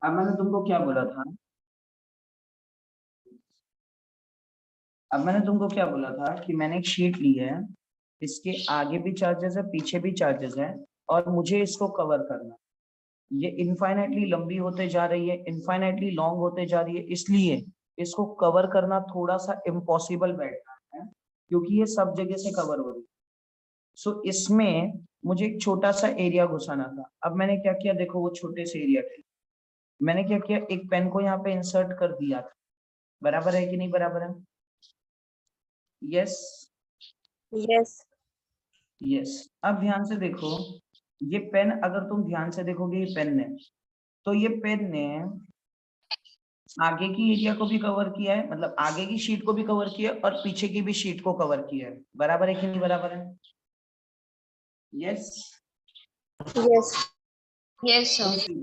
अब मैंने तुमको क्या बोला था? अब मैंने तुमको क्या बोला था कि मैंने एक शीट ली है, इसके आगे भी चार्जेस है, पीछे भी चार्जेस है, और मुझे इसको कवर करना। ये इनफाइनाइटली लंबी होते जा रही है, इनफाइनाइटली लॉन्ग होते जा रही है, इसलिए इसको कवर करना थोड़ा सा इम्पॉसिबल बैठ रहा है, क्योंकि ये सब जगह से कवर हो रही है। सो इसमें मुझे एक छोटा सा एरिया घुसाना था। अब मैंने क्या किया, देखो वो छोटे से एरिया के लिए मैंने क्या किया, एक पेन को यहाँ पे इंसर्ट कर दिया था। बराबर है कि नहीं बराबर है? Yes yes yes. अब ध्यान से देखो, ये पेन, अगर तुम ध्यान से देखोगे, ये पेन ने, तो ये पेन ने आगे की एरिया को भी कवर किया है, मतलब आगे की शीट को भी कवर किया है और पीछे की भी शीट को कवर किया है। बराबर है कि नहीं बराबर है? Yes yes yes sir.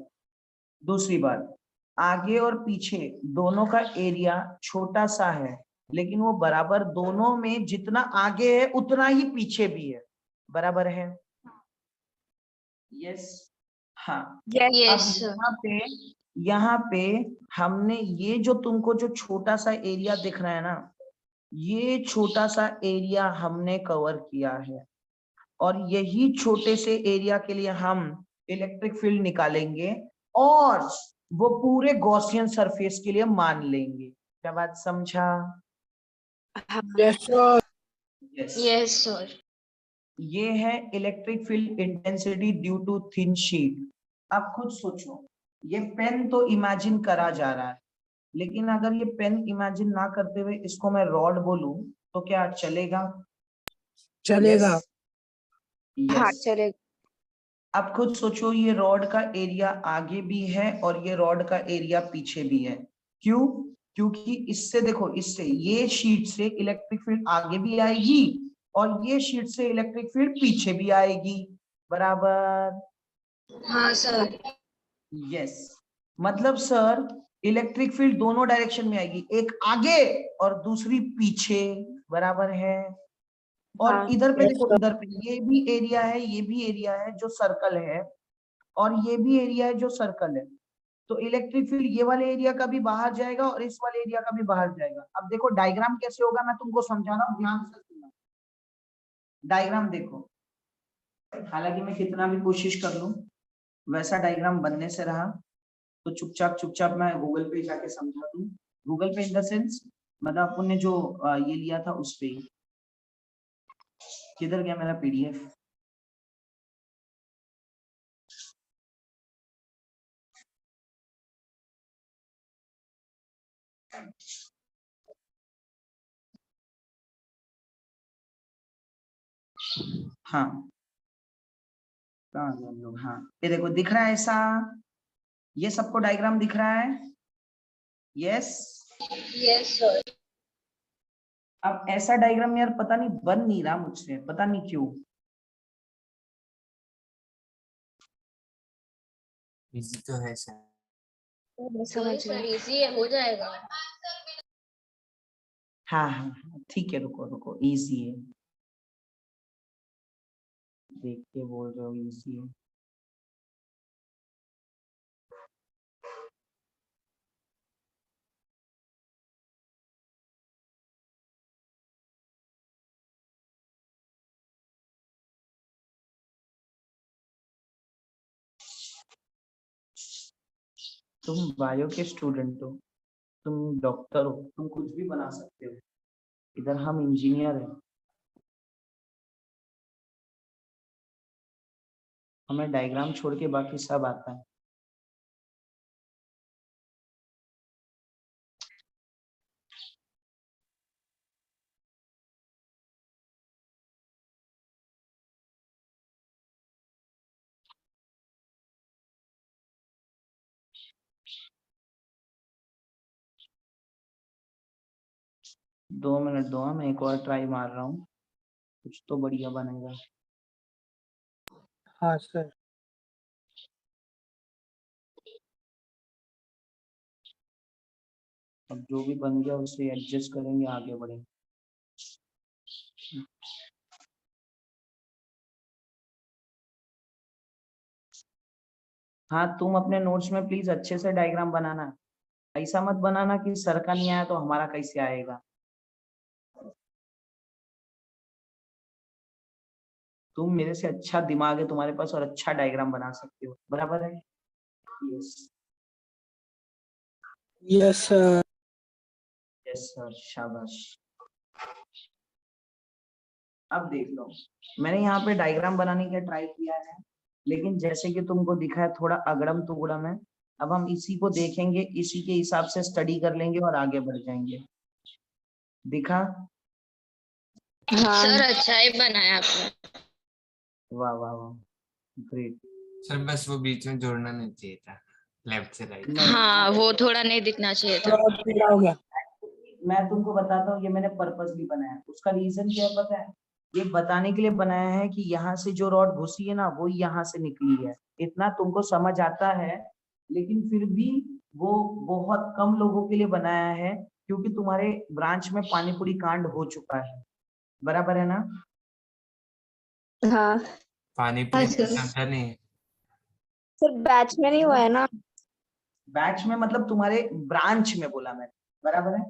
दूसरी बात, आगे और पीछे दोनों का एरिया छोटा सा है, लेकिन वो बराबर दोनों में जितना आगे है उतना ही पीछे भी है। बराबर है? यस हाँ। अब यस सर। यहाँ पे हमने ये जो तुमको जो छोटा सा एरिया दिख रहा है ना, ये छोटा सा एरिया हमने कवर किया है, और यही छोटे से एरिया के लिए हम इलेक्ट्रिक फील्ड निकालेंगे और वो पूरे गॉसियन सरफेस के लिए मान लेंगे। क्या बात समझा? Yes sir yes sir. ये है electric field intensity due to thin sheet. आप खुद सोचो, ये पेन तो इमेजिन करा जा रहा है, लेकिन अगर ये पेन इमेजिन ना करते हुए इसको मैं रॉड बोलूं तो क्या चलेगा? चलेगा। यस हाँ यस। चलेगा। अब खुद सोचो, ये रॉड का एरिया आगे भी है और ये रॉड का एरिया पीछे भी है। क्यों? क्योंकि इससे देखो, इससे ये शीट से इलेक्ट्रिक फील्ड आगे भी आएगी और ये शीट से इलेक्ट्रिक फील्ड पीछे भी आएगी। बराबर? हाँ सर। यस। मतलब सर, इलेक्ट्रिक फील्ड दोनों डायरेक्शन में आएगी, एक आगे और दूसरी पीछे। बराबर है? और हाँ इधर पे यस देखो, सर। इधर पे ये भी एरिया है, ये भी एरिया है जो सर्कल है, और ये भी एरिया है जो सर्कल है। तो इलेक्ट्रिक फील्ड ये वाले एरिया का भी बाहर जाएगा और इस वाले एरिया का भी बाहर जाएगा। अब देखो डायग्राम कैसे होगा, मैं तुमको समझा रहा हूँ, ध्यान से सुनना। डायग्राम देखो, हालांकि मैं कितना भी कोशिश कर लूं वैसा डायग्राम बनने से रहा, तो चुपचाप चुपचाप मैं गूगल पे जाके समझा दूं। गूगल पे इन द सेंस, मतलब अपन ने जो ये लिया था उस पे ही। किधर गया मेरा पीडीएफ? हाँ, कहाँ गए हम लोग? हाँ, ये देखो दिख रहा है ऐसा, ये सबको डायग्राम दिख रहा है? यस। Yes sir. अब ऐसा डायग्राम यार पता नहीं बन नहीं रहा मुझसे, पता नहीं क्यों। इजी तो है सर। समझ सर गए। इजी है, हो जाएगा। हाँ हाँ हाँ, ठीक है, रुको रुको, इजी है, देख के बोल रहे हो इजी है। तुम बायो के स्टूडेंट हो, तुम डॉक्टर हो, तुम कुछ भी बना सकते हो। इधर हम इंजीनियर हैं, हमें डायग्राम छोड़ के बाकी सब आता है। दो मिनट दो, मैं एक और ट्राई मार रहा हूँ, कुछ तो बढ़िया बनेगा। हाँ सर। अब जो भी बन गया उसे एडजस्ट करेंगे, आगे बढ़ेंगे। हाँ, तुम अपने नोट्स में प्लीज अच्छे से डायग्राम बनाना, ऐसा मत बनाना कि सर का नहीं आया तो हमारा कैसे आएगा। तुम मेरे से अच्छा दिमाग है तुम्हारे पास और अच्छा डायग्राम बना सकते हो, बराबर है? Yes yes sir. Yes sir, शाबाश। अब देख लो, मैंने यहाँ पे डायग्राम बनाने का ट्राई किया है, लेकिन जैसे कि तुमको दिखा है थोड़ा अगड़म तुगड़म है। अब हम इसी को देखेंगे, इसी के हिसाब से स्टडी कर लेंगे और आगे बढ़ जाएंगे। दिखा? हाँ सर अच्छा ही बनाया आपने। वाह वाह वाह, ग्रेट। सर बस वो बीच में जोड़ना नहीं चाहिए था, लेफ्ट से राइट। नहीं, हाँ वो थोड़ा नहीं दिखना चाहिए था। हो गया। मैं तुमको बताता हूँ, ये मैंने पर्पसली बनाया। उसका रीजन क्या है पता है? ये बताने के लिए बनाया है कि यहाँ से जो रॉड घुसी है ना, वो यहाँ से निकली है। इतना तुमको समझ आता है, लेकिन फिर भी वो बहुत कम लोगों के लिए बनाया है, क्योंकि तुम्हारे ब्रांच में पानीपुरी कांड हो चुका है, बराबर है ना? हाँ पानी पूरी समझा नहीं। सर, बैच में नहीं हुआ है ना। बैच में मतलब तुम्हारे ब्रांच में बोला मैंने, बराबर है?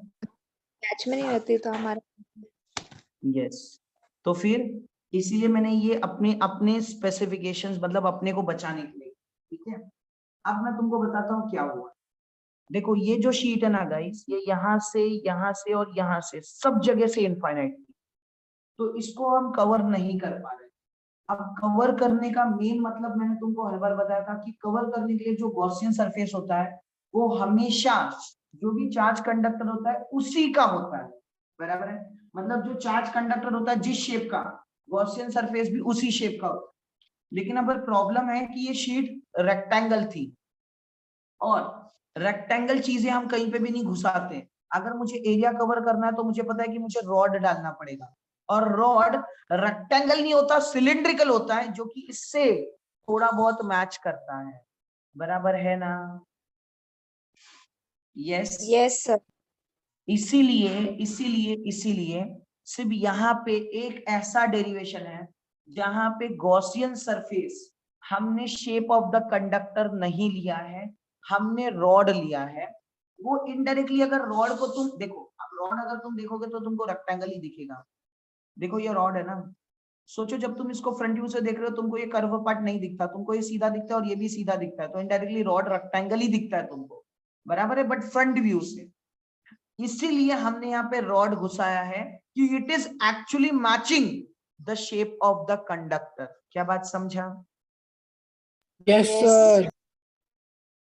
बैच में नहीं रहती तो हमारे। यस। तो फिर इसीलिए मैंने ये अपने अपने स्पेसिफिकेशंस, मतलब अपने को बचाने के लिए, ठीक है? अब मैं तुमको बताता हूँ क्या हुआ। देखो ये जो शीट है ना गाइस, ये यहाँ से और यहाँ से सब जगह से इनफाइनाइट थी, तो इसको हम कवर नहीं कर पा रहे। अब कवर करने का मेन मतलब मैंने तुमको हर बार बताया था कि कवर करने के लिए जो गॉसियन सरफेस होता है, वो हमेशा जो भी चार्ज कंडक्टर होता है उसी का होता है, बराबर है? मतलब जो चार्ज कंडक्टर होता है जिस शेप का, गॉसियन सरफेस भी उसी शेप का होता है। लेकिन अब प्रॉब्लम है कि ये शीट रेक्टेंगल थी, और रेक्टेंगल चीजें हम कहीं पे भी नहीं घुसाते। अगर मुझे एरिया कवर करना है तो मुझे पता है कि मुझे रॉड डालना पड़ेगा, और रॉड रेक्टेंगल नहीं होता, सिलिंड्रिकल होता है, जो कि इससे थोड़ा बहुत मैच करता है, बराबर है ना? यस। Yes sir. इसीलिए इसीलिए इसीलिए सिर्फ यहाँ पे एक ऐसा डेरिवेशन है जहां पे गॉसियन सरफेस हमने शेप ऑफ द कंडक्टर नहीं लिया है, हमने रॉड लिया है। वो इनडायरेक्टली, अगर रॉड को तुम देखो, अब रॉड अगर तुम देखोगे तो तुमको रेक्टेंगल ही दिखेगा। देखो ये रॉड है ना, सोचो जब तुम इसको फ्रंट व्यू से देख रहे हो तुमको ये कर्व पार्ट नहीं दिखता, तुमको ये सीधा दिखता है और ये भी सीधा दिखता है, तो इनडायरेक्टली रॉड रेक्टेंगल ही दिखता है तुमको, बराबर है? बट फ्रंट व्यू से, इसीलिए हमने यहाँ पे रॉड घुसाया है कि it is actually matching the shape of the conductor. क्या बात समझा? Yes sir.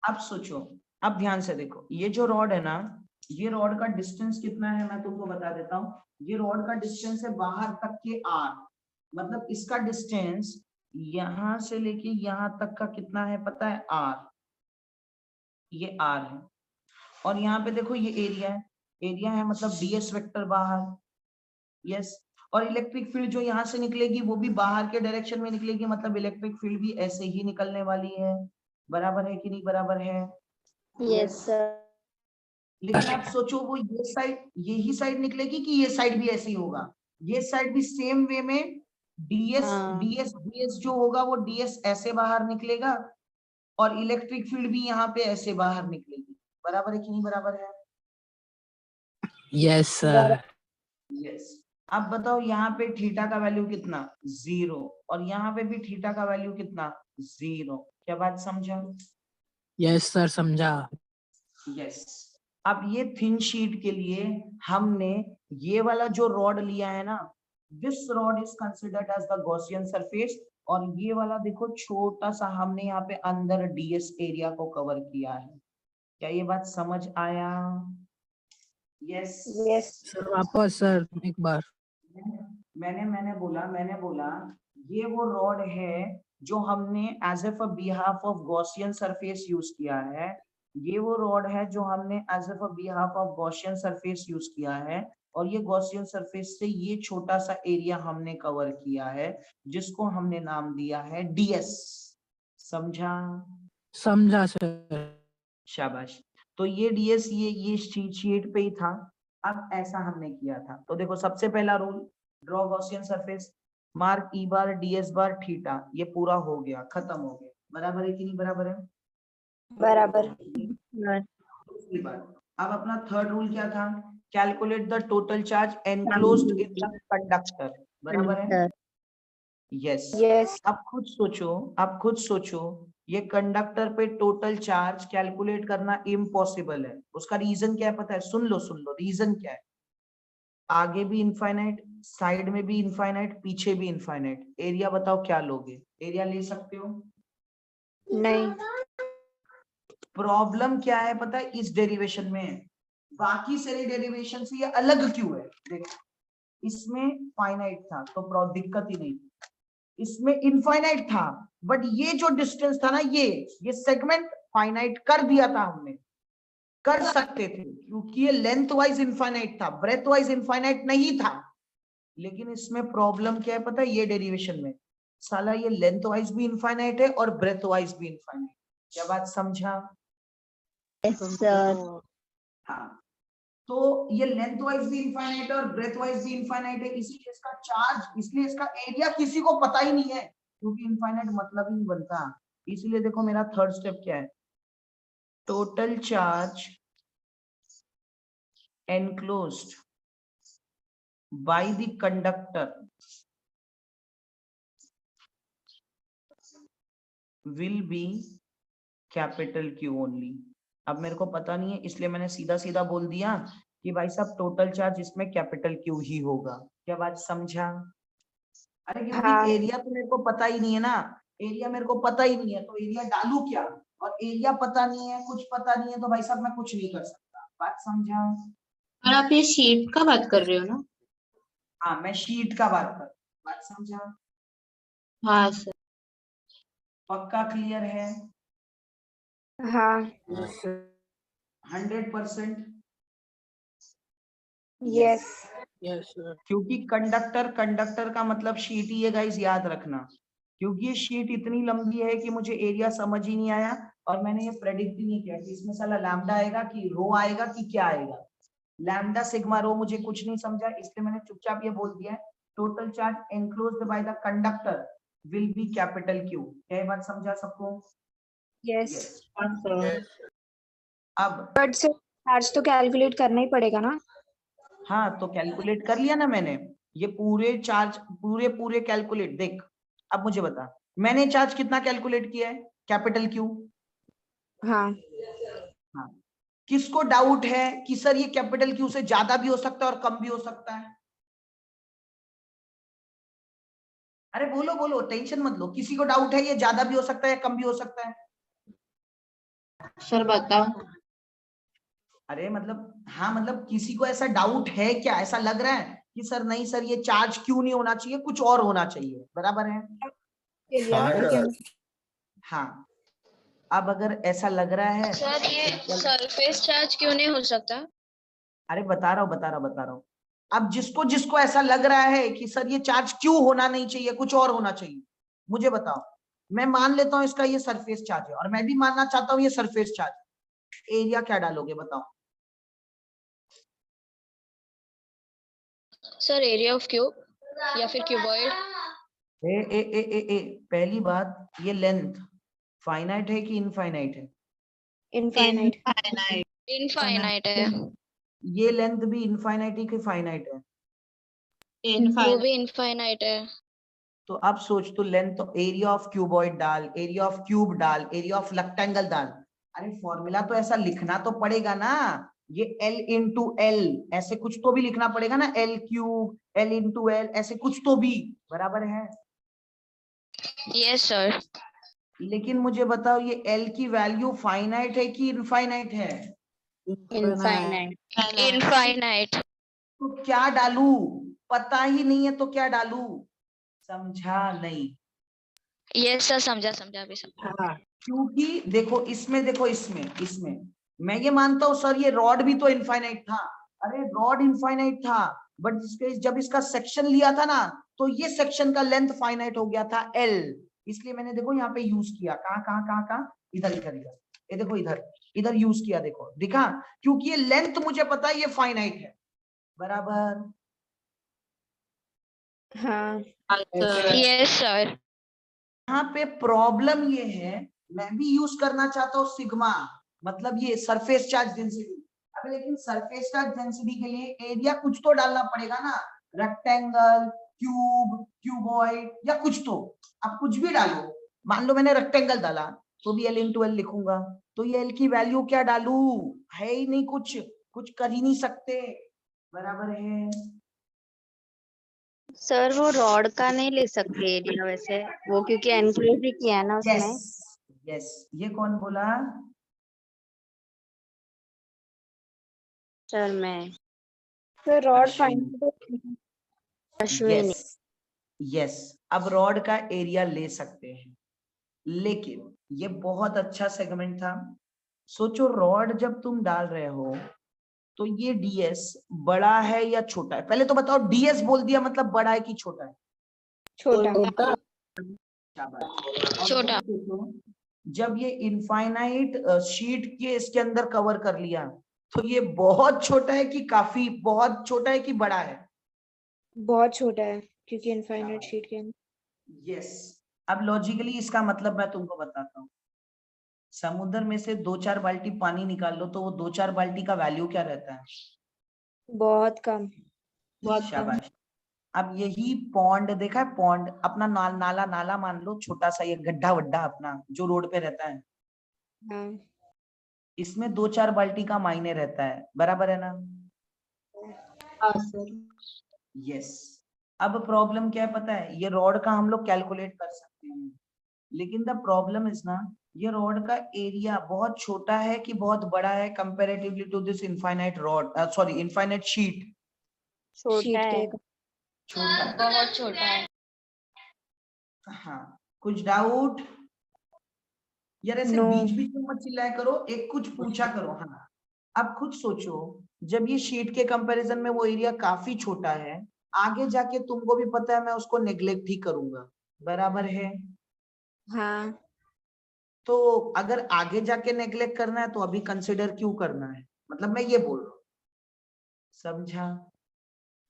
अब सोचो, अब ध्यान से देखो, ये जो रॉड है ना, ये रॉड का डिस्टेंस कितना है मैं तुमको बता देता हूँ। ये रॉड का डिस्टेंस है बाहर तक के आर, मतलब इसका डिस्टेंस यहां से लेके यहां तक का कितना है पता है? आर, ये आर है। और यहाँ पे देखो ये एरिया है, एरिया है मतलब डीएस वेक्टर बाहर। यस। और इलेक्ट्रिक फील्ड जो यहाँ से निकलेगी वो भी बाहर के डायरेक्शन में निकलेगी, मतलब इलेक्ट्रिक फील्ड भी ऐसे ही निकलने वाली है, बराबर है कि नहीं बराबर है? Yes sir. लेकिन आप सोचो, वो ये साइड, यही साइड निकलेगी कि ये साइड भी ऐसे ही होगा? ये साइड भी सेम वे में डीएस डीएस डीएस जो होगा वो डीएस ऐसे बाहर निकलेगा, और इलेक्ट्रिक फील्ड भी यहाँ पे ऐसे बाहर निकलेगी, बराबर है कि नहीं बराबर है? Yes sir. यस। अब बताओ यहाँ पे थीटा का वैल्यू कितना? 0। और यहाँ पे भी थीटा का वैल्यू कितना? 0। क्या बात समझा? यस सर, समझा। यस। अब ये थिन शीट के लिए हमने ये वाला जो रॉड लिया है ना, this rod is considered as the Gaussian surface, और ये वाला देखो छोटा सा हमने यहाँ पे अंदर डीएस एरिया को कवर किया है। क्या ये बात समझ आया? यस। यस सर, वापस सर एक बार। मैंने बोला ये वो रॉड है जो हमने as a behalf of Gaussian surface use किया है। ये वो रॉड है जो हमने as a behalf of Gaussian surface use किया है, और ये गॉसियन सरफेस से ये छोटा सा एरिया हमने कवर किया है, जिसको हमने नाम दिया है डीएस। समझा? समझा सर। शाबाश। तो ये डीएस ये शीट पे ही था। अब ऐसा हमने किया था, तो देखो सबसे पहला rule, draw Gaussian surface, mark E bar DS bar theta, ये पूरा हो गया, खत्म हो गया, बराबर है कि नहीं बराबर है? बराबर। दूसरी बात, अब अपना थर्ड रूल क्या था? Calculate the total charge enclosed in the conductor, बराबर है? यस। यस अब खुद सोचो, ये कंडक्टर पे टोटल चार्ज कैलकुलेट करना इम्पॉसिबल है। उसका रीजन क्या है पता है? सुन लो, रीजन क्या है? आगे भी इनफाइनाइट, साइड में भी इनफाइनाइट, पीछे भी इनफाइनाइट। एरिया बताओ क्या लोगे? एरिया ले सकते हो? नहीं। प्रॉब्लम क्या है पता है इस डेरिवेशन में? बाकी सारे डेरिवेशन से ये अलग क्यों है? देखो, इसमें फाइनाइट था तो दिक्कत ही नहीं, इसमें इनफाइनाइट था, बट ये जो डिस्टेंस था ना, ये सेगमेंट फाइनाइट कर दिया था हमने, कर सकते थे, क्योंकि ये लेंथ वाइज इनफाइनाइट था, ब्रेथ वाइज इनफाइनाइट नहीं था। लेकिन इसमें प्रॉब्लम क्या है पता है? ये डेरिवेशन में साला ये लेंथ वाइज भी इनफाइनाइट है और ब्रेथ वाइज भी इनफाइनाइट। क्या बात समझा? सर हाँ, तो ये लेंथ वाइज भी इनफाइनाइट है और ब्रेथ वाइज भी इनफाइनाइट है, इसलिए इसका चार्ज, इसलिए इसका एरिया किसी को पता ही नहीं है, क्योंकि इनफाइनाइट मतलब ही नहीं बनता। इसलिए देखो मेरा थर्ड स्टेप क्या है? Total charge enclosed by the conductor will be capital Q only। अब मेरे को पता नहीं है, इसलिए मैंने सीधा सीधा बोल दिया कि भाई साहब टोटल चार्ज इसमें कैपिटल Q ही होगा। क्या बात समझा? अरे क्योंकि हाँ। एरिया तो मेरे को पता ही नहीं है ना, एरिया मेरे को पता ही नहीं है, तो एरिया डालू क्या? और एरिया पता नहीं है, कुछ पता नहीं है, तो भाई साहब मैं कुछ नहीं कर सकता। बात समझा? और आप ये शीट का बात कर रहे हो ना? हाँ, मैं शीट का बात कर, बात समझा? हाँ सर। पक्का क्लियर है? हाँ। 100%? यस। Yes sir. क्योंकि कंडक्टर का मतलब शीट ही है गाइस, याद रखना। क्योंकि ये शीट इतनी लंबी है कि मुझे एरिया समझ ही नहीं आया, और मैंने ये प्रेडिक्ट भी नहीं किया कि इसमें साला लैम्डा आएगा कि रो आएगा कि क्या आएगा। लैम्डा सिग्मा रो मुझे कुछ नहीं समझा, इसलिए मैंने चुपचाप ये बोल दिया है total charge enclosed by the conductor will be capital Q. क्या बात समझा सबको? यस। हाँ सर। अब बट से चार्ज तो कैलकुलेट करना ही पड़ेगा ना? हाँ, तो कैलकुलेट कर लिया ना मैंने, ये पूरे चार्ज पूरे कैलकुलेट। देख, अब मुझे बता, मैंने चार्ज कितना कैलकुलेट किया है? Capital Q. हाँ। हाँ, किसको डाउट है कि सर ये कैपिटल क्यू से ज्यादा भी हो सकता है और कम भी हो सकता है? अरे बोलो बोलो, टेंशन मत लो, किसी को डाउट है ये ज्यादा भी हो सकता है या कम भी हो सकता है? सर बताओ। अरे मतलब, हाँ मतलब किसी को ऐसा डाउट है क्या? ऐसा लग रहा है कि सर नहीं सर ये चार्ज क्यों नहीं होना चाहिए, कुछ और होना चाहिए, बराबर है? हाँ, अब अगर ऐसा लग रहा है सर ये तो चल, सरफेस चार्ज क्यों नहीं हो सकता? अरे बता रहा हूँ। अब जिसको जिसको ऐसा लग रहा है कि सर ये चार्ज क्यों होना नहीं चाहिए, कुछ और होना चाहिए, मुझे बताओ। मैं मान लेता हूं इसका ये सरफेस चार्ज है, और मैं भी मानना चाहता हूँ ये सरफेस चार्ज है। एरिया क्या डालोगे बताओ? सर एरिया ऑफ क्यूब या फिर क्यूबॉइड। पहली बात, ये लेंथ फाइनाइट है कि इनफाइनाइट है? इनफाइनाइट। इनफाइनाइट है। ये लेंथ भी इनफाइनाइट ही कि फाइनाइट है? वो भी इनफाइनाइट है। तो अब सोच, तो लेंथ, तो एरिया ऑफ क्यूबॉइड डाल, एरिया ऑफ क्यूब डाल, एरिया ऑफ रेक्टेंगल डाल। अरे फॉर्मूला तो ऐसा लिखना तो पड़ेगा ना, ये L इंटू एल, ऐसे कुछ तो भी लिखना पड़ेगा ना, L cube, L into L, ऐसे कुछ तो भी, बराबर है? Yes sir. लेकिन मुझे बताओ ये L की वैल्यू फाइनाइट है कि इनफाइनाइट है? इनफाइनाइट। तो क्या डालू? पता ही नहीं है तो क्या डालू? समझा नहीं? यस सर, समझा समझा अभी समझा। हाँ क्योंकि देखो इसमें, इसमें मैं ये मानता हूँ सर ये रॉड भी तो इनफाइनाइट था। अरे रॉड इनफाइनाइट था, बट जब इसका सेक्शन लिया था ना, तो ये सेक्शन का लेंथ फाइनाइट हो गया था L। इसलिए मैंने देखो यहाँ पे यूज किया, कहाँ इधर इधर इधर, ये देखो इधर इधर यूज किया, देखो दिखा, क्योंकि ये लेंथ मुझे पता है ये फाइनाइट है, बराबर? हाँ। Yes sir. यहाँ पे प्रॉब्लम ये है मैं भी यूज करना चाहता हूँ सिग्मा, मतलब ये सरफेस चार्ज डेंसिटी। अबे लेकिन सरफेस चार्ज डेंसिटी के लिए एरिया कुछ तो डालना पड़ेगा ना, रेक्टेंगल, क्यूब, क्यूबॉइड या कुछ तो। आप कुछ भी डालो, मान लो मैंने रेक्टेंगल डाला तो भी L into L लिखूंगा, तो ये L की वैल्यू क्या डालू, है ही नहीं, कुछ कर ही नहीं सकते, बराबर है। सर वो रॉड का नहीं ले सकते एरिया वैसे, वो क्योंकि एनक्लोज ही किया है ना उसमें। यस यस, ये कौन बोला? सर मैं तो rod Ashwini. Find Ashwini. Yes yes, अब रॉड का एरिया ले सकते हैं, लेकिन ये बहुत अच्छा सेगमेंट था। सोचो रॉड जब तुम डाल रहे हो तो ये ds बड़ा है या छोटा है, पहले तो बताओ। ds बोल दिया मतलब बड़ा है कि छोटा है? छोटा। शाबाश। और छोटा। तुम सोचो, जब ये इनफाइनाइट शीट के इसके अंदर कवर कर लिया तो ये बहुत छोटा है कि काफी बहुत छोटा है कि बड़ा है? बहुत छोटा है क्योंकि इनफाइनाइट शीट के अंदर। यस। अब लॉजिकली इसका मतलब मैं तुमको बताता हूँ। समुद्र में से 2-4 बाल्टी पानी निकाल लो तो वो 2-4 बाल्टी का वैल्यू क्या रहता है? बहुत कम। बहुत कम। शाबाश। अब यही पॉन्ड देखा है, पॉन्ड अपना नाला मान लो, छोटा सा ये गड्ढा वड्ढा अपना जो रोड पे रहता है, हाँ इसमें 2-4 बाल्टी का मायने रहता है, बराबर है ना? हाँ सर। यस। अब प्रॉब्लम क्या है पता है, ये रॉड का हम लोग कैलकुलेट कर सकते हैं, लेकिन द प्रॉब्लम इज ना, ये रॉड का एरिया बहुत छोटा है कि बहुत बड़ा है comparatively to this infinite rod, sorry infinite sheet? छोटा शीट है। के छोटा है। बहुत छोटा है। हाँ, कुछ डाउट? यार ऐसे नो। बीच बीच में मत चिल्लाया करो, एक कुछ पूछा करो। हाँ, अब खुद सोचो, जब ये शीट के कंपैरिजन में वो एरिया काफी छोटा है, आगे जाके तुमको भी पता है मैं उसको नेग्लेक्ट ही करूंगा, बराबर है? हाँ तो अगर आगे जाके नेग्लेक्ट करना है तो अभी कंसिडर क्यों करना है, मतलब मैं ये बोल रहा हूँ, समझा?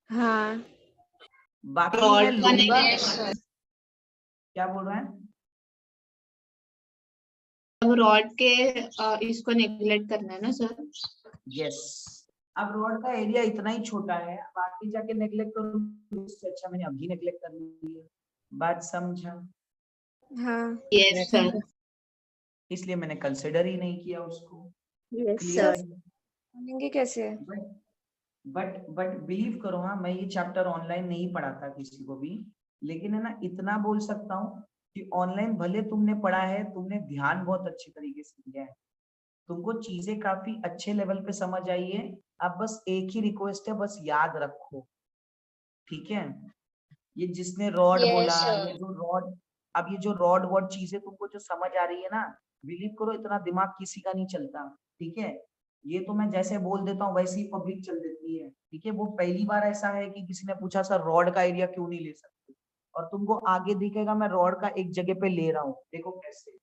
हाँ बाकी रॉड मैं का लूंगा। नेग्लेक्ट, क्या बोल रहा है? अब रॉड के इसको नेग्लेक्ट करना है ना सर। यस। अब रॉड का एरिया इतना ही छोटा है, अब आगे जाके नेग्लेक्ट करूँ इससे अच्छा मैंने अभी नेग्लेक्ट कर लिया। बात समझा? हाँ यस सर। इसलिए मैंने कंसिडर ही नहीं किया उसको। Yes clear? सर। बनेंगे कैसे? बट बिलीव करो, हाँ मैं ये चैप्टर ऑनलाइन नहीं पढ़ाता किसी को भी, लेकिन है ना इतना बोल सकता हूँ कि ऑनलाइन भले तुमने पढ़ा है, तुमने ध्यान बहुत अच्छे तरीके से दिया है, तुमको चीजें काफी अच्छे लेवल पे समझ आई है। अब बस एक ही रिक्वेस्ट है, बस याद रखो, ठीक है? ये जिसने रॉड Yes, बोला, sir. ये जो रॉड, अब ये जो रॉड वॉड चीजें तुमको जो समझ आ रही है ना, बिलीव करो इतना दिमाग किसी का नहीं चलता, ठीक है? ये तो मैं जैसे बोल देता हूँ वैसे ही पब्लिक चल देती है, ठीक है? वो पहली बार ऐसा है कि किसी ने पूछा सर रॉड का एरिया क्यों नहीं ले सकते, और तुमको आगे दिखेगा मैं रॉड का एक जगह पे ले रहा हूँ, देखो कैसे।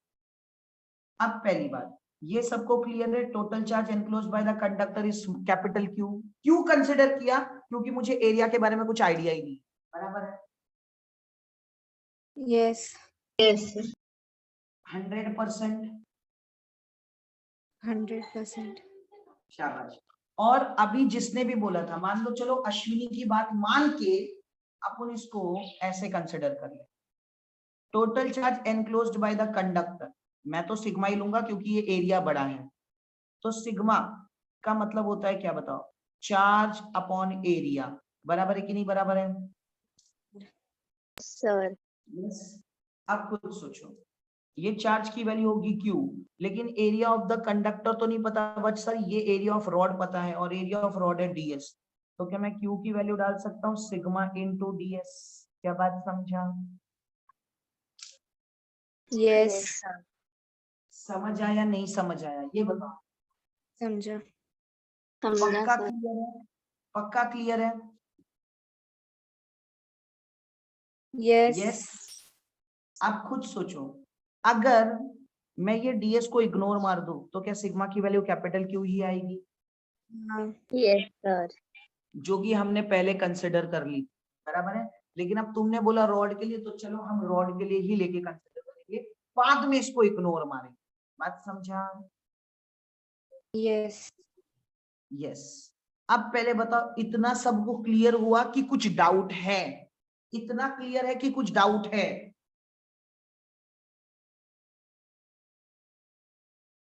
अब पहली बात, ये सबको क्लियर है, total charge enclosed by the conductor is capital Q. क्यों कंसिडर किया? क्योंकि मुझे एरिया के बारे में कुछ आइडिया ही नहीं, बराबर है? Yes yes sir. 100%। 100%। शाबाश। और अभी जिसने भी बोला था, मान लो चलो अश्विनी की बात मान के अपन इसको ऐसे कंसिडर कर ले, total charge enclosed by the conductor, मैं तो सिग्मा ही लूंगा क्योंकि ये एरिया बड़ा है, तो सिग्मा का मतलब होता है क्या बताओ? चार्ज अपॉन एरिया, बराबर है कि नहीं बराबर है? Sir Yes. अब खुद सोचो, ये चार्ज की वैल्यू होगी Q, लेकिन एरिया ऑफ द कंडक्टर तो नहीं पता, बट सर ये एरिया ऑफ रॉड पता है और एरिया ऑफ रॉड है ds, तो क्या मैं Q की वैल्यू डाल सकता हूँ सिग्मा इनटू ds? क्या बात समझा? यस समझ आया नहीं समझ आया ये बताओ? समझा। समझा पक्का सर। क्लियर है? पक्का क्लियर है? Yes yes. आप खुद सोचो, अगर मैं ये ds को इग्नोर मार दूं तो क्या सिग्मा की वैल्यू कैपिटल Q ही आएगी, हाँ यस सर। जो कि हमने पहले कंसिडर कर ली, बराबर है? लेकिन अब तुमने बोला रॉड के लिए, तो चलो हम रॉड के लिए ही लेके कंसिडर करेंगे, बाद में इसको इग्नोर मारेंगे। बात समझा? Yes yes. अब पहले बताओ, इतना सबको क्लियर हुआ कि कुछ डाउट है? इतना क्लियर है कि कुछ डाउट है?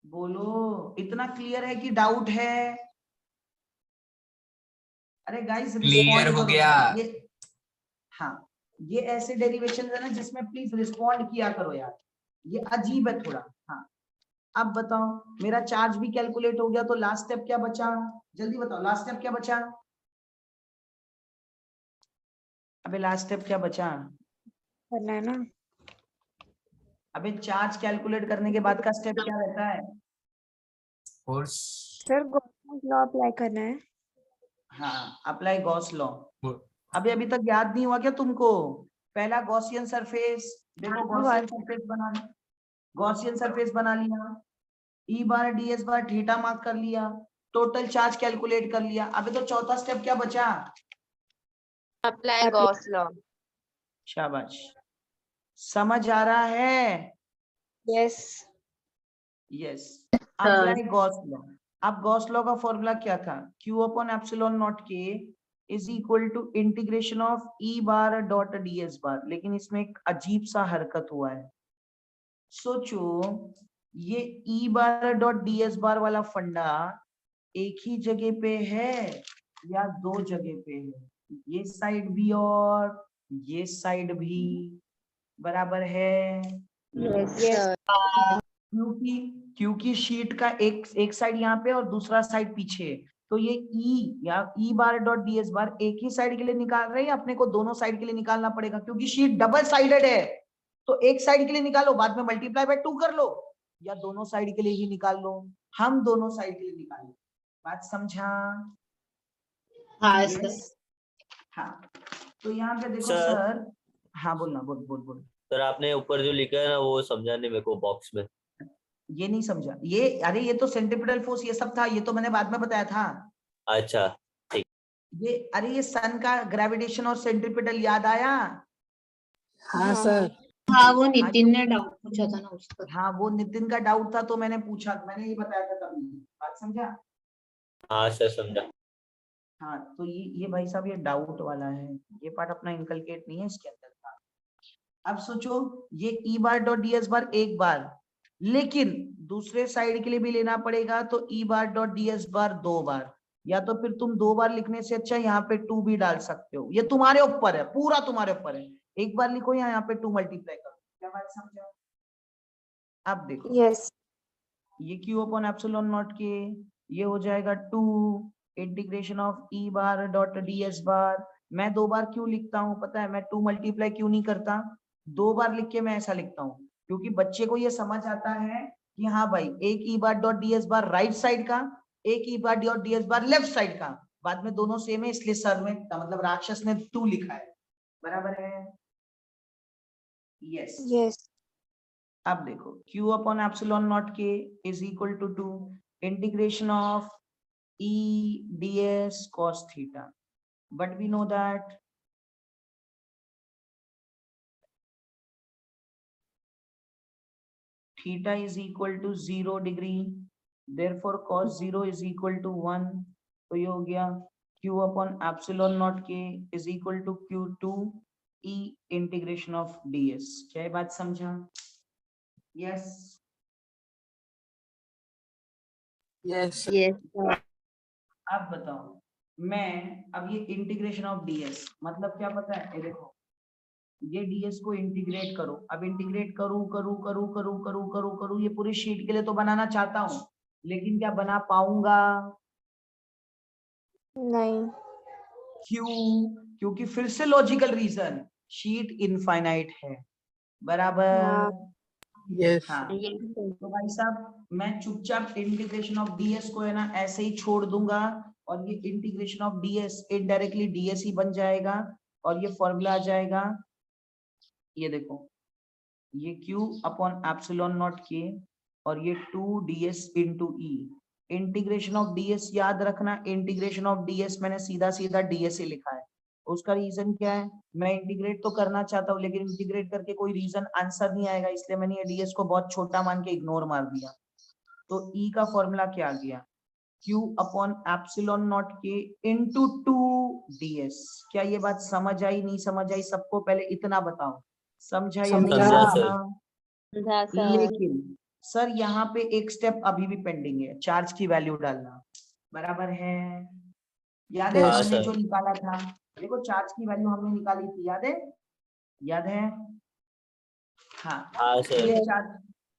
बोलो, इतना क्लियर है कि डाउट है? अरे गाइस क्लियर रिस्पॉन्ड हो करो गया। यार। ये हाँ, ये ऐसे डेरिवेशन है ना जिसमें प्लीज रिस्पॉन्ड किया करो यार, ये अजीब है थोड़ा। हाँ, अब बताओ, मेरा चार्ज भी कैलकुलेट हो गया, तो लास्ट स्टेप क्या बचा? जल्दी बताओ, लास्ट स्टेप क्या बचा? अबे लास्ट स्टेप क्या बचा? करना है ना। अबे चार्ज कैलकुलेट करने के बाद का स्टेप क्या रहता है? Force. Sir Gauss law apply करना है। हाँ, अप्लाई गॉस लॉ। अभी तक याद नहीं हुआ क्या तुमको? पहला गॉसियन सरफेस, देखो गॉसियन सरफेस बना, गॉसियन सरफेस बना लिया, ई बार डी एस बार थीटा मार्क कर लिया, टोटल चार्ज कैलकुलेट कर लिया। अभी तो चौथा स्टेप क्या बचा? Apply Gauss law. शाबाश, समझ आ रहा है? Yes yes, apply Gauss law. अब गॉस लॉ का फॉर्मूला क्या था? Q upon epsilon naught K is equal to integration of E bar dot D S bar. लेकिन इसमें एक अजीब सा हरकत हुआ है। सोचो, ये ई बार डॉट डी एस बार वाला फंडा एक ही जगह पे है या दो जगह पे है? ये साइड भी और ये साइड भी बराबर है, यस यस सर। क्योंकि शीट का एक साइड यहाँ पे और दूसरा साइड पीछे है। तो ये ई या ई बार डॉट डी एस बार एक ही साइड के लिए निकाल रहे हैं, अपने को दोनों साइड के लिए निकालना पड़ेगा क्योंकि शीट डबल साइडेड है। तो एक साइड के लिए निकालो, बाद में मल्टीप्लाई बाय 2 कर लो, या दोनों साइड के लिए ही निकाल लो। हम दोनों साइड के लिए निकालें। बात समझा? हाँ Yes? सर। हाँ, तो यहाँ पे देखो सर। सर। हाँ बोलना, बोल बोल बोल। सर आपने ऊपर जो लिखा है ना वो समझा नहीं मेरे को बॉक्स में। ये नहीं समझा? ये अरे ये तो सेंट्रीपिटल फोर्स ये सब था, ये तो मैंने बाद में बताया था। अच्छा ये अरे ये सन का ग्रेविटेशन और सेंट्रीपिटल याद आया? हाँ सर। हाँ वो नितिन ने डाउट पूछा था ना उसका। हाँ, वो नितिन का डाउट था तो मैंने पूछा, मैंने ये बताया था तभी। बात समझा? हाँ सर समझा। हाँ, तो ये भाई साहब ये डाउट वाला है, ये पार्ट अपना इनकलकेट नहीं है इसके अंदर था। अब सोचो, ये ई बार डॉट डी एस बार एक बार, लेकिन दूसरे साइड के लिए भी लेना पड़ेगा, तो ई बार डॉट डी एस बार 2 बार, या तो फिर तुम 2 बार लिखने से अच्छा यहाँ पे 2 भी डाल सकते हो। ये तुम्हारे ऊपर है, पूरा तुम्हारे ऊपर है। एक बार लिखो या यहाँ पे 2 मल्टीप्लाई करो। क्या बात समझा? अब देखो, यस ये Q अपॉन एप्सिलॉन नॉट के, ये हो जाएगा 2 integration of E bar dot D S bar. मैं 2 बार क्यों लिखता हूँ पता है? मैं 2 मल्टीप्लाई क्यों नहीं करता? 2 बार लिख के मैं ऐसा लिखता हूँ क्योंकि बच्चे को ये समझ आता है कि हाँ भाई, एक ई बार डॉट डी एस बार राइट साइड का, एक ई बार डॉट डी एस बार लेफ्ट साइड का, बाद में दोनों सेम है, इसलिए सर में मतलब राक्षस ने 2 लिखा है। बराबर है? यस। यस अब देखो, Q अपॉन एप्सिलॉन नॉट के is equal to 2 integration of E ds cos theta, but we know that theta is equal to 0 degree, therefore cos 0 is equal to 1. तो ये हो गया Q अपॉन एप्सिलॉन नॉट के is equal to Q2 E integration of ds। क्या ये बात समझा? Yes. Yes yes sir. अब बताओ, मैं अब ये इंटीग्रेशन ऑफ ds मतलब क्या पता है? ये देखो, ये ds को इंटीग्रेट करो। अब इंटीग्रेट करूं ये पूरी शीट के लिए तो बनाना चाहता हूं, लेकिन क्या बना पाऊंगा? नहीं क्यों? क्योंकि फिर से लॉजिकल रीजन, शीट इनफाइनाइट है। बराबर? हाँ। यस हाँ, यस सर। तो भाई साहब मैं चुपचाप इंटीग्रेशन ऑफ ds को है ना ऐसे ही छोड़ दूंगा, और ये integration of ds indirectly ds ही बन जाएगा, और ये फॉर्मूला आ जाएगा, ये देखो, ये Q अपॉन एप्सिलॉन नॉट के और ये 2 ds into E. Integration of ds याद रखना, इंटीग्रेशन ऑफ ds मैंने सीधा सीधा ds ही लिखा है, उसका रीजन क्या है? मैं इंटीग्रेट तो करना चाहता हूँ लेकिन इंटीग्रेट करके कोई रीजन आंसर नहीं आएगा, इसलिए मैंने ये ds को बहुत छोटा मान के इग्नोर मार दिया। तो E का फॉर्मूला क्या आ गया? Q upon epsilon naught K into 2ds। क्या ये बात समझ आई नहीं समझ आई? सबको पहले इतना बताओ, समझा या नहीं समझा समझा? लेकिन सर यहाँ पे एक स्टेप अभी भी पेंडिंग है, चार्ज की वैल्यू डालना। बराबर है? याद है Yes, हमने sir. जो निकाला था? देखो चार्ज की वैल्यू हमने निकाली थी, याद है? याद है? हाँ, हाँ सर।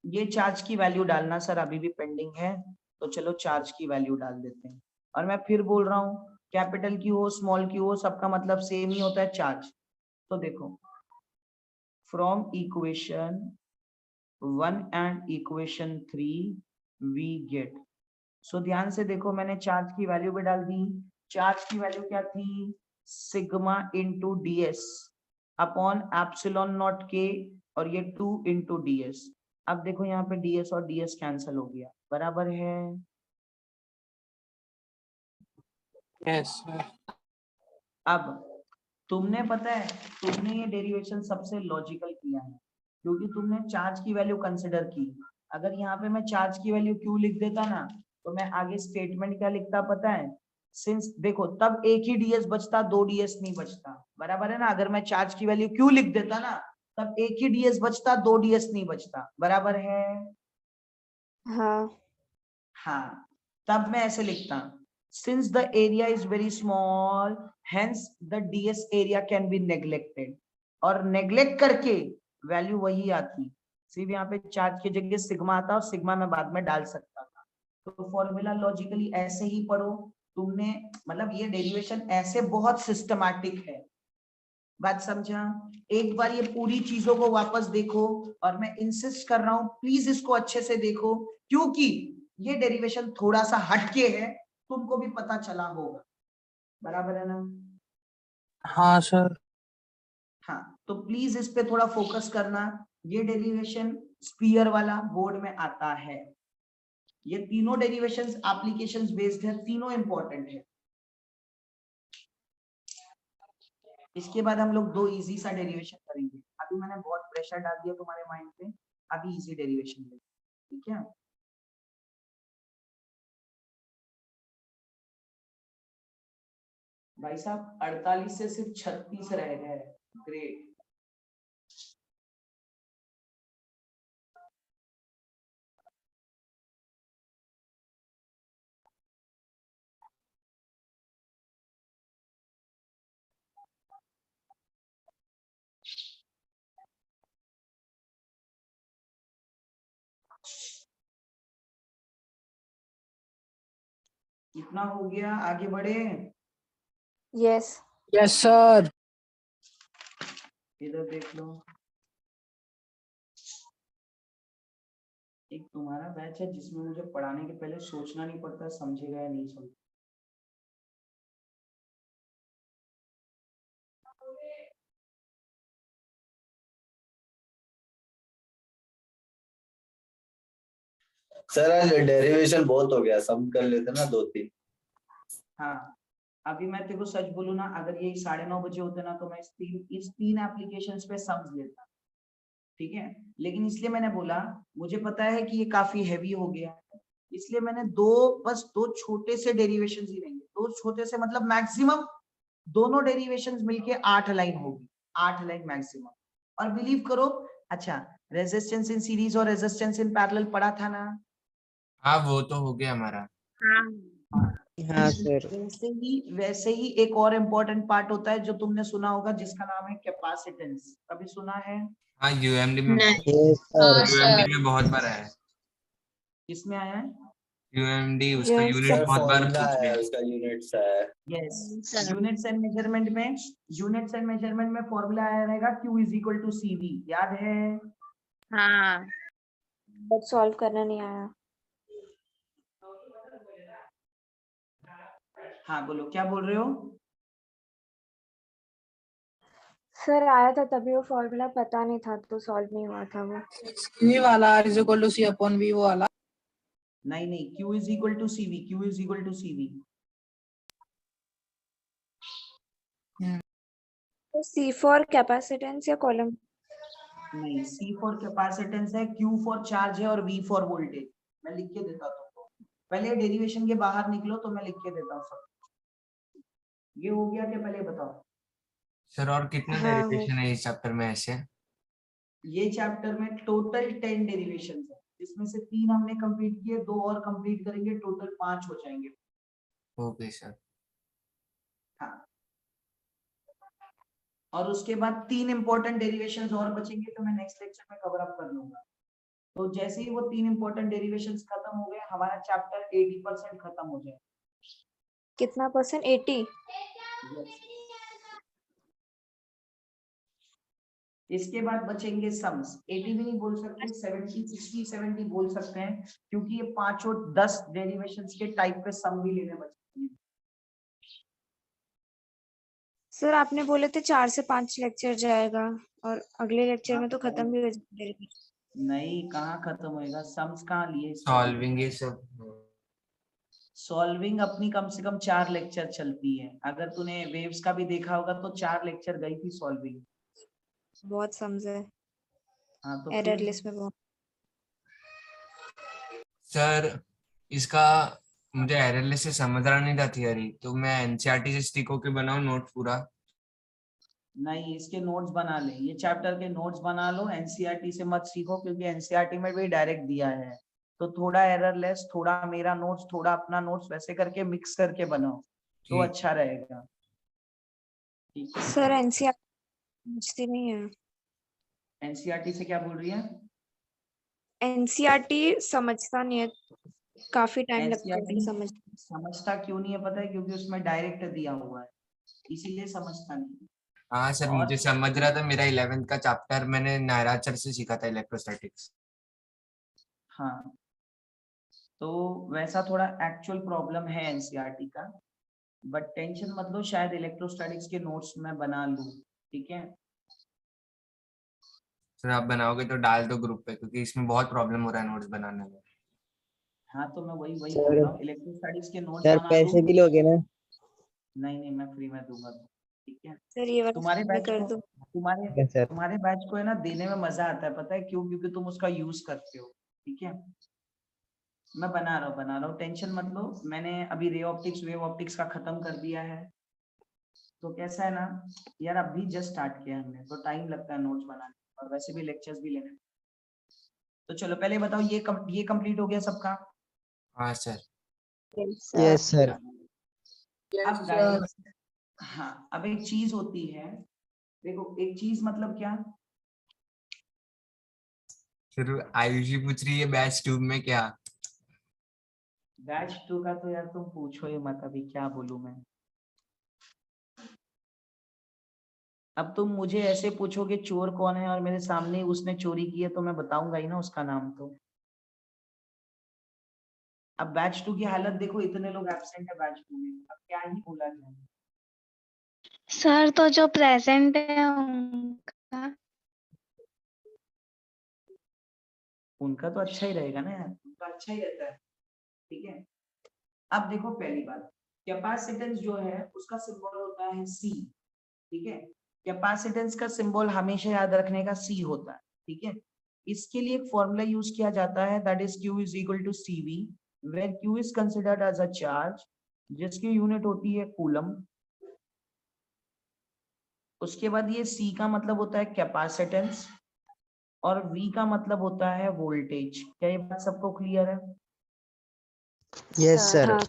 ये चार्ज की वैल्यू डालना सर अभी भी पेंडिंग है, तो चलो चार्ज की वैल्यू डाल देते हैं। और मैं फिर बोल रहा हूँ, कैपिटल क्यू हो स्मॉल क्यू हो सबका मतलब सेम ही होता है, चार्ज। तो देखो from equation 1 and equation 3 we get, so ध्यान से देखो मैंने चार्ज की वैल्यू भी डाल दी। चार्ज की वैल्यू क्या थी? Sigma into ds upon epsilon not के, और ये 2 इंटू ds। अब देखो यहाँ पे ds और ds कैंसिल हो गया, बराबर है? yes, sir. अब तुमने पता है तुमने ये डेरिवेशन सबसे लॉजिकल किया है क्योंकि तुमने चार्ज की वैल्यू कंसिडर की। अगर यहाँ पे मैं चार्ज की वैल्यू क्यू लिख देता ना तो मैं आगे स्टेटमेंट क्या लिखता पता है? सिंस देखो तब एक ही ds बचता, 2 ds नहीं बचता, बराबर है ना? अगर मैं चार्ज की वैल्यू क्यू लिख देता ना तब एक ही ds बचता, 2 ds नहीं बचता, बराबर है? हाँ हाँ, तब मैं ऐसे लिखता, since the area is very small hence the ds area can be neglected, और नेग्लेक्ट करके वैल्यू वही आती, सिर्फ यहाँ पे चार्ज की जगह सिग्मा आता और सिग्मा मैं बाद में डाल सकता था। तो फॉर्मूला लॉजिकली ऐसे ही पढ़ो तुमने, मतलब ये डेरिवेशन ऐसे बहुत सिस्टमैटिक है। बात समझा? एक बार ये पूरी चीजों को वापस देखो, और मैं इंसिस्ट कर रहा हूं प्लीज इसको अच्छे से देखो क्योंकि ये डेरिवेशन थोड़ा सा हटके है, तुमको भी पता चला होगा, बराबर है ना? हाँ सर। हाँ, तो प्लीज इस पे थोड़ा फोकस करना। ये डेरिवेशन स्पीयर वाला बोर्ड में आता है, ये तीनों डेरिवेशंस एप्लीकेशंस बेस्ड है, तीनों इंपॉर्टेंट है। इसके बाद हम लोग 2 इजी सा डेरिवेशन करेंगे। अभी मैंने बहुत प्रेशर डाल दिया तुम्हारे माइंड पे, अभी इजी डेरिवेशन लेंगे, ठीक है? भाई साहब 48 से सिर्फ 36 रह गए, ग्रेट। कितना हो गया, आगे बढ़े? Yes Yes, sir. इधर देख लो, एक तुम्हारा बैच है जिसमें मुझे पढ़ाने के पहले सोचना नहीं पड़ता समझेगा या नहीं समझेगा। सर आज डेरिवेशन बहुत हो गया, सम कर लेते ना 2-3। हाँ, अभी मैं तेरे को सच बोलूं ना, अगर ये 9:30 बजे होते ना तो मैं इस तीन एप्लीकेशंस पे समझ लेता, ठीक है? लेकिन इसलिए मैंने बोला, मुझे पता है कि ये काफी हैवी हो गया, इसलिए मैंने बस दो छोटे से डेरिवेशन ही रहेंगे। दो छोटे से मतलब मैक्सिमम दोनों डेरिवेशंस मिलके 8 लाइन होगी, 8 लाइन मैक्सिमम। और बिलीव करो, अच्छा रेजिस्टेंस इन सीरीज और रेजिस्टेंस इन पैरेलल पढ़ा था ना? हाँ वो तो हो गया हमारा। हाँ सर। वैसे ही एक और इम्पोर्टेंट पार्ट होता है जो तुमने सुना होगा जिसका नाम है कैपेसिटेंस, कभी सुना है? हाँ यूएमडी में, Yes, हाँ sir. सर। यूएमडी में बहुत बार आया है। किसमें आया है? यूएमडी उसका Yes, यूनिट सर बहुत बार फॉर्मूला पूछ है, लिया। उसका यूनिट्स है। Yes, sir. Units and measurement में फॉर्मूला आया रहेगा Q is equal to CV, याद है? हाँ बट सॉल्व करना नहीं आया। हाँ बोलो, क्या बोल रहे हो? सर आया था तभी वो फॉर्मूला पता नहीं था तो सॉल्व नहीं हुआ था वो। CV वाला R is equal to C upon V वो वाला। नहीं, Q is equal to CV, Q is equal to CV। तो C फॉर कैपेसिटेंस या कॉलम? नहीं, C फॉर कैपेसिटेंस है, Q फॉर चार्ज है और V फॉर वोल्टेज। मैं लिख के देता हूँ तुमको, पहले डेरिवेशन के बाहर निकलो तो मैं लिख के देता हूँ सब। ये हो गया क्या, पहले बताओ। सर और कितने हाँ, डेरिवेशन है इस चैप्टर में ऐसे? ये चैप्टर में टोटल 10 डेरिवेशन है, जिसमें से 3 हमने कंप्लीट किए, 2 और कंप्लीट करेंगे, टोटल 5 हो जाएंगे। Okay sir. हाँ, और उसके बाद 3 इंपॉर्टेंट डेरिवेशंस और बचेंगे तो मैं नेक्स्ट लेक्चर में कवर अप कर लूंगा। तो जैसे ही वो 3 इंपॉर्टेंट डेरिवेशंस खत्म हो गए, हमारा चैप्टर 80% खत्म हो जाए। कितना परसेंट? 80? Yes. इसके बाद बचेंगे सम्स। 80 भी नहीं बोल सकते, 70, 60, 70 बोल सकते हैं, क्योंकि ये 5 और 10 डेरिवेशंस के टाइप पे सम भी लेने बचते हैं। सर आपने बोले थे 4 से 5 लेक्चर जाएगा, और अगले लेक्चर में तो हाँ, खत्म भी हो जाएगा। नहीं, कहाँ खत्म होएगा, सम्स कहाँ लिए इसमें? सॉल्विंग ये सब। सॉल्विंग अपनी कम से कम 4 लेक्चर चलती है। अगर तूने वेव्स का भी देखा होगा तो 4 लेक्चर गई थी सॉल्विंग। बहुत समझे, हाँ तो एरर फिर लिस्ट में बहुत। सर इसका मुझे एरएलए से समझ रहा नहीं था थियरी, तो मैं एनसीईआरटी से स्टिक होके बनाऊं नोट पूरा? नहीं, इसके नोट्स बना ले, ये चैप्टर के नोट्स बना लो। एनसीईआरटी से मत सीखो, क्योंकि एनसीईआरटी में भी डायरेक्ट दिया है, तो थोड़ा एरर लेस, थोड़ा मेरा नोट्स, थोड़ा अपना नोट्स, वैसे करके मिक्स करके बनाओ तो ठीक। अच्छा रहेगा। ठीक है, सर एनसीईआरटी समझती नहीं है। एनसीईआरटी से क्या बोल रही है? एनसीईआरटी समझता नहीं है, काफी टाइम लगता है एनसीईआरटी उसे समझ। समझता क्यों नहीं है पता है? क्योंकि उसमें डायरेक्ट दिया हुआ है, इसीलिए समझता नहीं। हाँ सर, और मुझे समझ रहा था, मेरा 11th का चैप्टर मैंने नायराचर से सीखा था, इलेक्ट्रोस्टैटिक्स। हाँ, तो वैसा थोड़ा एक्चुअल प्रॉब्लम है एनसीईआरटी का, बट टेंशन मत लो, शायद इलेक्ट्रोस्टैटिक्स के नोट्स मैं बना लूं। ठीक है, सर आप बनाओगे तो डाल दो ग्रुप पे, क्योंकि इसमें बहुत प्रॉब्लम हो रहा है नोट्स बनाने में। हाँ तो मैं वही बोल सर रहा हूँ, इलेक्ट्रोस्टैटिक्स के नोट्स सर बना लूं। पैसे भी लोगे ना? नहीं, मैं फ्री में दूंगा। ठीक है, सर ये वाला तुम्हारे मैं बैच कर को दूं? तुम्हारे ठीक है सर। तुम्हारे बैच को है ना, देने में मजा आता है, पता है क्यों? क्योंकि तुम उसका यूज करते हो। ठीक है, मैं बना रहा हूँ, टेंशन मत लो। मैंने अभी रे ऑप्टिक्स, वेव ऑप्टिक्स का खत्म कर दिया है। तो कैसा है ना यार, अभी जस्ट स्टार्ट किया हमने, तो टाइम लगता है नोट्स बनाने में, और वैसे भी लेक्चर्स भी लेने। तो चलो पहले बताओ, ये कंप्लीट हो गया सबका? हाँ सर। Yes sir. अब गाइस, हाँ, अब एक चीज होती है, देखो एक चीज मतलब क्या? फिर आयुषी पूछ रही है बैच 2 में क्या? बैच 2 का तो यार तुम पूछो ही मत, अभी क्या बोलूं मैं। अब तुम मुझे ऐसे पूछोगे चोर कौन है, और मेरे सामने उसने चोरी की है, तो मैं बताऊंगा ही ना उसका नाम। तो अब बैच 2 की हालत देखो, इतने लोग एब्सेंट है बैच 2 में, अब क्या ही बोला जाए। सर तो जो प्रेजेंट है उनका। उनका तो अच्छा ही रहेगा ना यार, उनका अच्छा ही रहता है। ठीक है, अब देखो पहली बात, कैपेसिटेंस जो है उसका सिंबल होता है सी। ठीक है, कैपेसिटेंस का सिंबल हमेशा याद रखने का सी होता है। ठीक है, इसके लिए एक फॉर्मूला यूज किया जाता है, that is Q is equal to CV, where Q is considered as a charge, जिसकी यूनिट होती है कूलम। उसके बाद ये C का मतलब होता है कैपेसिटेंस, और V का मतलब होता है वोल्टेज। क्या ये बात सबको क्लियर है? Yes sir. हाँ।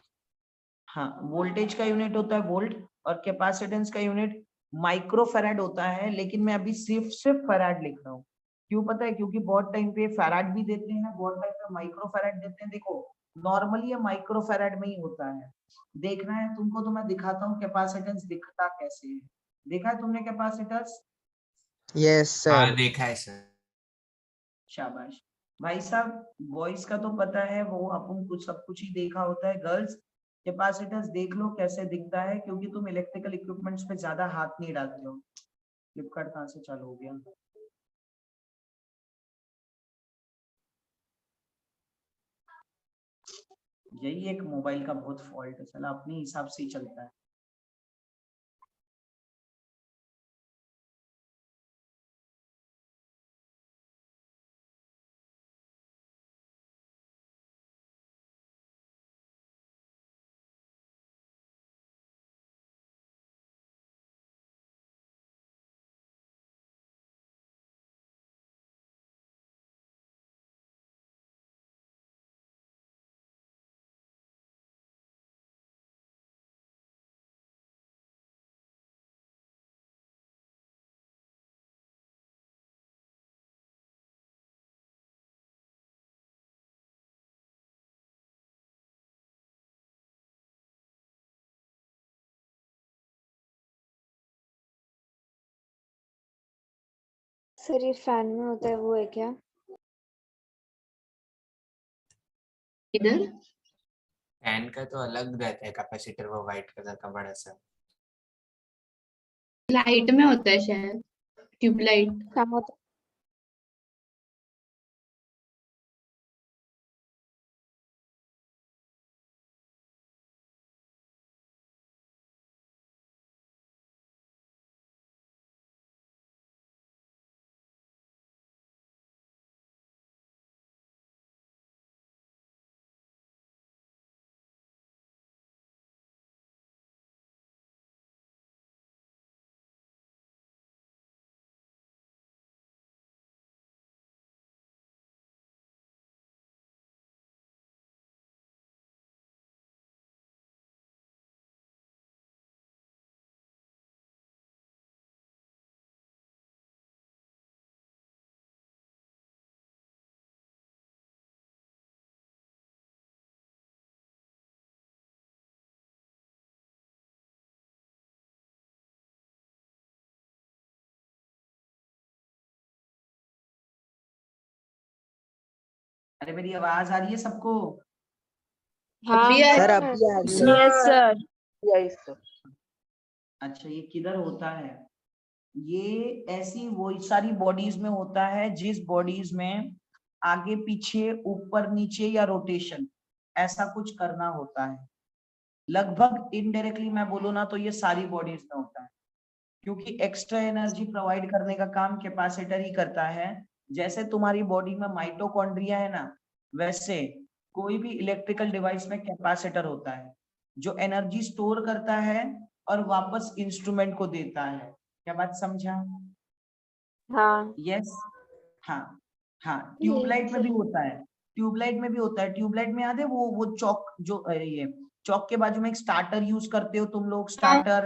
हाँ, वोल्टेज का यूनिट होता है वोल्ट, और कैपेसिटेंस का यूनिट माइक्रोफैराड होता है, लेकिन मैं अभी सिर्फ फैराड लिख रहा हूँ। क्यों पता है? क्योंकि बहुत टाइम पे फैराड भी देते हैं, बहुत टाइम पे माइक्रोफैराड देते हैं। देखो नॉर्मली ये माइक्रोफैराड में ही होता है। देखना है तुमको तो मैं दिखाता हूँ कैपेसिटेंस दिखता कैसे है। देखा है तुमने कैपेसिटेंस? यस हाँ सर। देखा है सर। शाबाश भाई साहब, बॉयज का तो पता है, वो अपन कुछ सब कुछ ही देखा होता है। गर्ल्स, कैपेसिटेंस देख लो कैसे दिखता है, क्योंकि तुम इलेक्ट्रिकल इक्विपमेंट्स पे ज्यादा हाथ नहीं डालते हो। फ्लिपकार्ट कहाँ से चालू हो गया? यही एक मोबाइल का बहुत फॉल्ट है, चला अपने हिसाब से ही चलता है। सर ये फैन में होता है वो है क्या? इधर फैन का तो अलग रहता है कैपेसिटर, वो व्हाइट कलर का बड़ा सा। लाइट में होता है शायद, ट्यूबलाइट। कहाँ होता अरे मेरी आवाज आ रही है सबको? हाँ अभी आया सर सर। अभी आ गया। Yes sir, yes sir. अच्छा, ये किधर होता है? ये ऐसी वो सारी बॉडीज में होता है जिस बॉडीज में आगे पीछे ऊपर नीचे या रोटेशन ऐसा कुछ करना होता है। लगभग इनडायरेक्टली मैं बोलूँ ना तो ये सारी बॉडीज में होता है, क्योंकि एक्स्ट्रा एनर्जी प्रोवाइड करने का काम कैपेसिटर ही करता है। जैसे तुम्हारी बॉडी में माइटोकॉन्ड्रिया है ना, वैसे कोई भी इलेक्ट्रिकल डिवाइस में कैपेसिटर होता है जो एनर्जी स्टोर करता है और वापस इंस्ट्रूमेंट को देता है। क्या बात समझा? हाँ यस। हाँ हाँ, ट्यूबलाइट में भी होता है, ट्यूबलाइट में भी होता है। ट्यूबलाइट में याद है वो चौक जो ये चौक के बाजू में एक स्टार्टर यूज करते हो तुम लोग, स्टार्टर